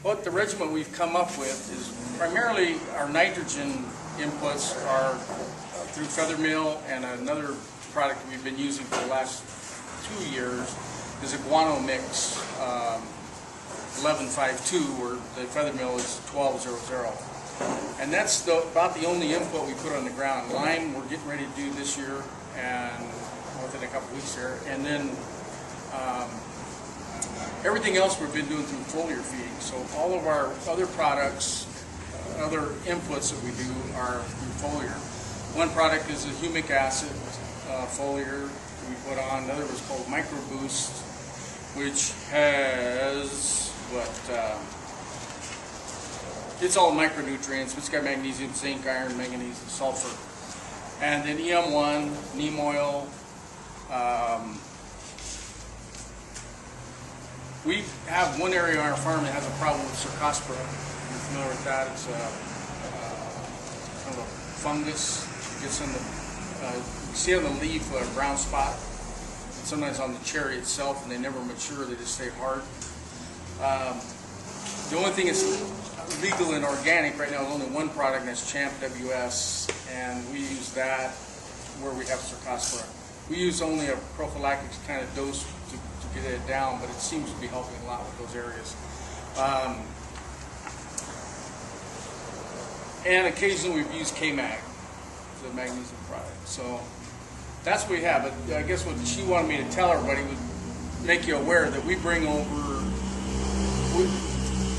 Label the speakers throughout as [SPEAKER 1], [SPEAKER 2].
[SPEAKER 1] What the regimen we've come up with is primarily our nitrogen inputs are through feather mill, and another product we've been using for the last 2 years is a guano mix 1152, where the feather mill is 1200. And that's about the only input we put on the ground. Lime we're getting ready to do this year, and within a couple weeks here. And then everything else we've been doing through foliar feeding. So all of our other products, other inputs that we do are through foliar. One product is a humic acid foliar we put on. Another was called Micro Boost, which has it's all micronutrients. It's got magnesium, zinc, iron, manganese, and sulfur. And then EM1, neem oil. We have one area on our farm that has a problem with Cercospora. You're familiar with that? It's kind of a fungus. It gets in the, you see on the leaf a brown spot. And sometimes on the cherry itself, and they never mature. They just stay hard. The only thing that's legal and organic right now is only one product, and that's Champ WS, and we use that where we have Cercospora. We use only a prophylactic kind of dose to get it down, but it seems to be helping a lot with those areas. And occasionally we've used K-Mag, the magnesium product. So that's what we have. But I guess what she wanted me to tell everybody was make you aware that we bring over,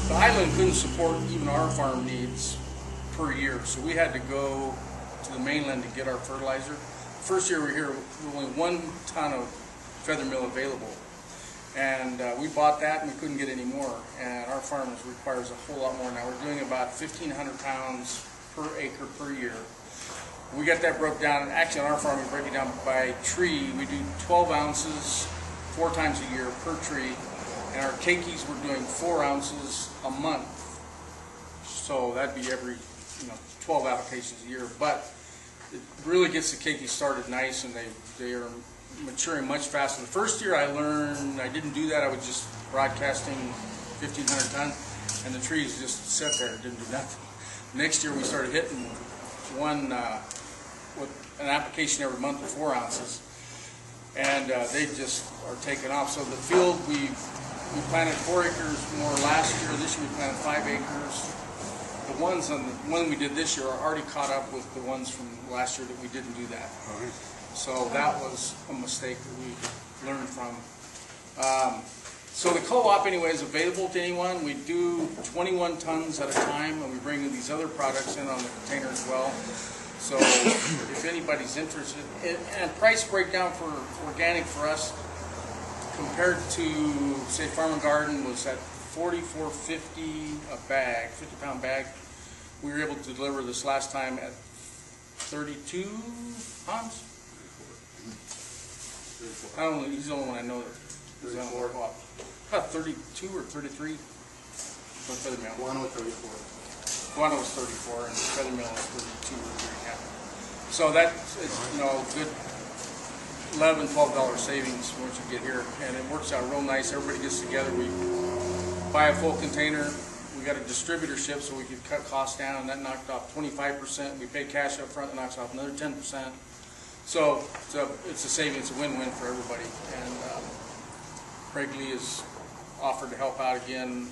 [SPEAKER 1] the island couldn't support even our farm needs per year, so we had to go to the mainland to get our fertilizer. First year we were here, there was only 1 ton of feather mill available, and we bought that and we couldn't get any more, and our farm requires a whole lot more now. We're doing about 1,500 pounds per acre per year. We got that broke down, and actually on our farm we break it down by tree. We do 12 ounces 4 times a year per tree, and our keikis we're doing 4 ounces a month. So that'd be every 12 applications a year. But it really gets the keiki started nice, and they are maturing much faster. The first year I learned I didn't do that. I was just broadcasting 1,500 ton, and the trees just sat there and didn't do nothing. Next year we started hitting one with an application every month of 4 ounces, and they just are taking off. So the field we planted 4 acres more last year. This year we planted 5 acres. The ones on the one we did this year are already caught up with the ones from last year that we didn't do that. Right. So that was a mistake that we learned from. So the co-op anyway is available to anyone. We do 21 tons at a time, and we bring these other products in on the container as well. So if anybody's interested, and price breakdown for organic for us compared to say Farm and Garden was at $44.50 a bag, 50-pound bag. We were able to deliver this last time at 32 pounds. I don't know. He's the only one I know that is on the co-op. About 32 or 33 for feather mill.
[SPEAKER 2] Guano was 34.
[SPEAKER 1] Guano was 34, and feather mill was 32 or 33. So that's good $11, $12 savings once you get here, and it works out real nice. Everybody gets together. We buy a full container. We got a distributorship, so we could cut costs down, and that knocked off 25%. We pay cash up front, that knocks off another 10%. So it's a savings, it's a win-win for everybody. And Craig Lee has offered to help out again.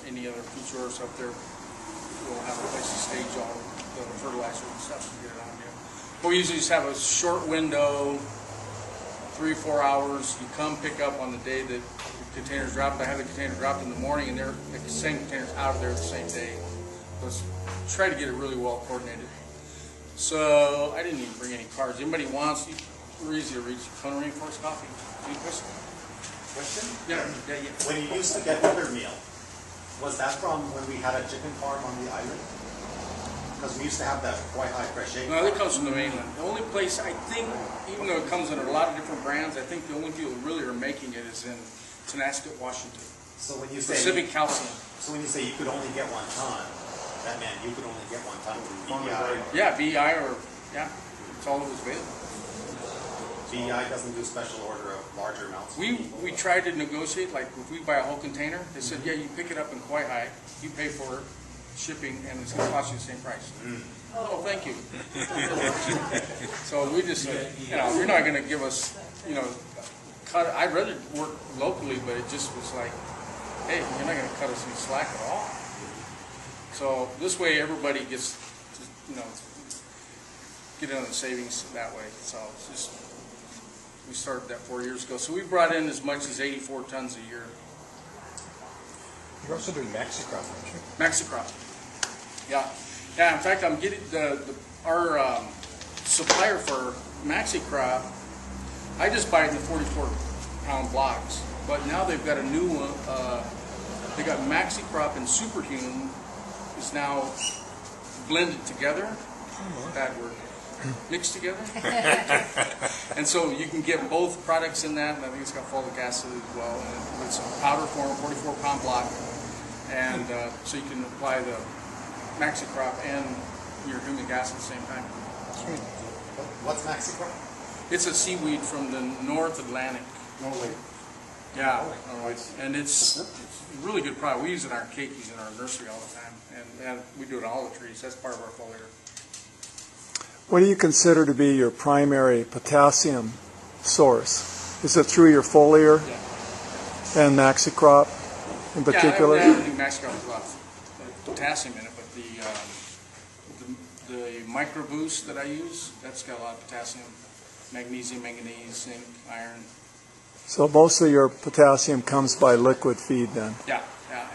[SPEAKER 1] Any other food stores up there will have a place to stage all the fertilizer and stuff to get it on there. But we usually just have a short window, 3 or 4 hours. You come pick up on the day that the containers dropped. I have the container dropped in the morning, and they're the same containers out of there the same day. Let's try to get it really well coordinated. So I didn't even bring any cards. Anybody wants? We're easy to reach. Kona Rainforest Coffee. Any question? Yeah.
[SPEAKER 3] When you used to get feather meal, was that from when we had a chicken farm on the island? Because we used to have that quite high fresh egg.
[SPEAKER 1] No, that comes from the mainland. The only place I think, even though it comes under a lot of different brands, I think the only people who really are making it is in Tonasket, Washington.
[SPEAKER 3] So when you say
[SPEAKER 1] Pacific Calcium.
[SPEAKER 3] So when you say you could only get 1 ton, that meant you could only get 1 ton from BEI.
[SPEAKER 1] Yeah, BEI or it's all that was available.
[SPEAKER 3] BEI doesn't do special order of larger amounts?
[SPEAKER 1] We tried to negotiate, like if we buy a whole container, they said, yeah, you pick it up in quite high, you pay for it, shipping, and it's gonna cost you the same price. Oh, thank you. So we just said, you know, you're not gonna give us, you know, cut, I'd rather work locally, but it just was like, hey, you're not gonna cut us any slack at all. So this way, everybody gets, you know, get in on the savings that way. So it's just, we started that 4 years ago. So we brought in as much as 84 tons a year.
[SPEAKER 2] You're also doing maxi-crop, aren't you?
[SPEAKER 1] Maxi-crop. Yeah. Yeah, in fact, I'm getting our supplier for maxi-crop, I just buy it in the 44-pound blocks. But now they've got a new one. They got maxi-crop and superhuman is now blended together. Bad word. Mixed together. And so you can get both products in that, and I think it's got folic acid as well. And it's a powder form, 44-pound block. And so you can apply the maxi-crop and your humic acid at the same time.
[SPEAKER 3] What's maxi-crop?
[SPEAKER 1] It's a seaweed from the North Atlantic.
[SPEAKER 3] Norway.
[SPEAKER 1] Yeah, Norway. And it's a really good product. We use it in our keikis in our nursery all the time. And we do it on all the trees. That's part of our foliar.
[SPEAKER 4] What do you consider to be your primary potassium source? Is it through your foliar and maxi-crop in particular?
[SPEAKER 1] Yeah, I don't think maxi-crop has a lot of potassium in it, but the micro boost that I use, that's got a lot of potassium, magnesium, manganese, zinc, iron.
[SPEAKER 4] So most of your potassium comes by liquid feed then?
[SPEAKER 1] Yeah,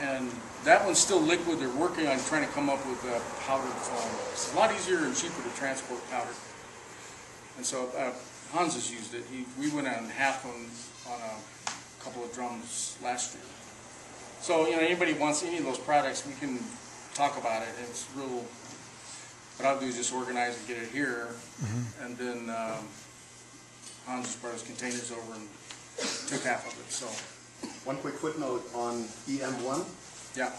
[SPEAKER 1] and that one's still liquid. They're working on trying to come up with a powdered form. It's a lot easier and cheaper to transport powder. And so Hans has used it. We went on half on a couple of drums last year. So, you know, anybody wants any of those products, we can talk about it. It's real. What I'll do is just organize and get it here, and then Hans just brought his containers over and took half of it. So,
[SPEAKER 5] one quick footnote on EM1.
[SPEAKER 1] yeah.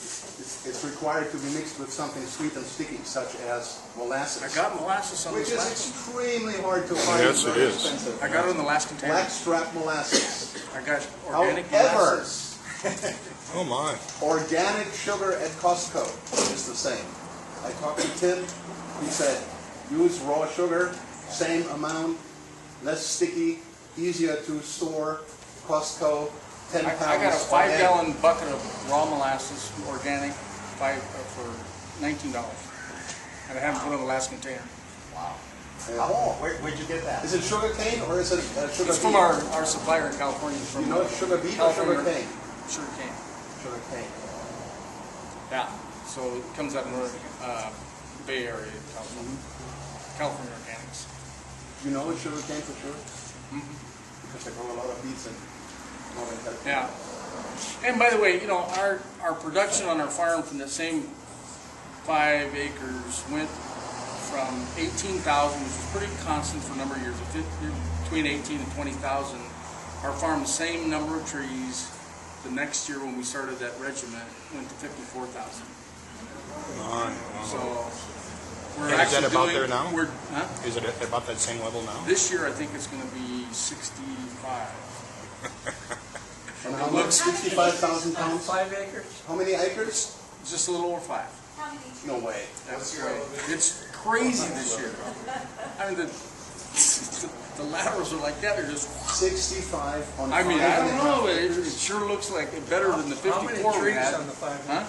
[SPEAKER 5] It's required to be mixed with something sweet and sticky, such as molasses.
[SPEAKER 1] I got molasses on
[SPEAKER 5] which
[SPEAKER 1] this
[SPEAKER 5] is
[SPEAKER 1] last
[SPEAKER 5] extremely hard to find.
[SPEAKER 2] Yes, it
[SPEAKER 5] very
[SPEAKER 2] is.
[SPEAKER 5] expensive.
[SPEAKER 1] I got it in the last container.
[SPEAKER 5] Blackstrap molasses.
[SPEAKER 1] I got organic
[SPEAKER 5] However,
[SPEAKER 1] molasses.
[SPEAKER 2] Oh my.
[SPEAKER 5] organic sugar at Costco is the same. I talked to Tim. He said, use raw sugar, same amount, less sticky, easier to store. Costco, 10 pounds.
[SPEAKER 1] I got a 5-gallon bucket of raw molasses, organic, for $19. And I haven't put it in the last container.
[SPEAKER 3] Wow.
[SPEAKER 5] Yeah.
[SPEAKER 3] Where'd you get that?
[SPEAKER 5] Is it sugar cane or is it sugar
[SPEAKER 1] It's from
[SPEAKER 5] beet?
[SPEAKER 1] our supplier in California. From
[SPEAKER 5] You know sugar beet or sugar cane?
[SPEAKER 1] Sugar cane.
[SPEAKER 5] Sugar cane.
[SPEAKER 1] Yeah. So it comes out of North Bay Area, California. California Organics.
[SPEAKER 5] You know it's sugar cane for sure? Because they grow a lot of beets in Northern California.
[SPEAKER 1] Yeah. And by the way, you know, our production on our farm from the same 5 acres went from 18,000, which was pretty constant for a number of years, between 18 and 20,000. Our farm, the same number of trees. The next year when we started that regiment, went to 54,000.
[SPEAKER 2] Wow.
[SPEAKER 1] So we're
[SPEAKER 2] And is
[SPEAKER 1] actually
[SPEAKER 2] that about
[SPEAKER 1] doing,
[SPEAKER 2] there now?
[SPEAKER 1] Huh?
[SPEAKER 2] Is it about that same level now?
[SPEAKER 1] This year I think it's going to be 65.
[SPEAKER 5] And how much? 65,000 pounds?
[SPEAKER 6] 5 acres?
[SPEAKER 5] How many acres?
[SPEAKER 1] Just a little over 5.
[SPEAKER 5] No way.
[SPEAKER 1] That's right. It's crazy this year. I mean, the laterals are like that. They're just.
[SPEAKER 5] 65 on
[SPEAKER 1] I mean, I
[SPEAKER 5] 5
[SPEAKER 1] don't know. It sure looks like better than the 54
[SPEAKER 6] How many
[SPEAKER 1] we
[SPEAKER 6] trees
[SPEAKER 1] had.
[SPEAKER 6] on the 5 acres?
[SPEAKER 1] Huh?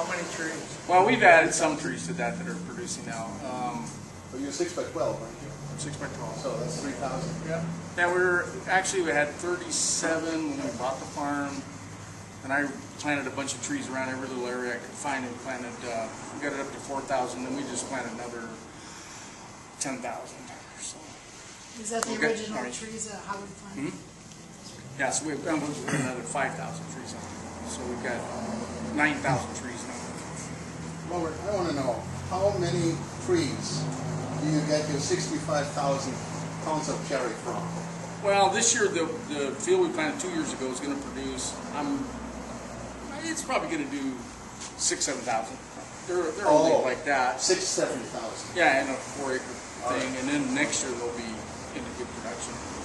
[SPEAKER 6] How many trees?
[SPEAKER 1] Well, we've added some trees to that are producing now.
[SPEAKER 5] But you're 6 by 12, aren't you?
[SPEAKER 1] 6 by 12.
[SPEAKER 5] So that's 3,000.
[SPEAKER 1] Yeah. Now we had 37 when we bought the farm, and I planted a bunch of trees around every little area I could find and planted. We got it up to 4,000, then we just planted another 10,000 or so.
[SPEAKER 7] Is that the
[SPEAKER 1] Okay.
[SPEAKER 7] original
[SPEAKER 1] Sorry.
[SPEAKER 7] trees that Howard planted?
[SPEAKER 1] Yeah, so we've done another 5,000 trees on it. So we've got 9,000 trees now.
[SPEAKER 5] Robert, I want to know, how many trees do you get your 65,000 pounds of cherry from?
[SPEAKER 1] Well, this year the field we planted 2 years ago is going to produce. It's probably going to do 6,000 to 7,000. They're only like that.
[SPEAKER 5] 6,000 to 7,000.
[SPEAKER 1] Yeah, in a 4 acre thing, and then next year they'll be in a good production.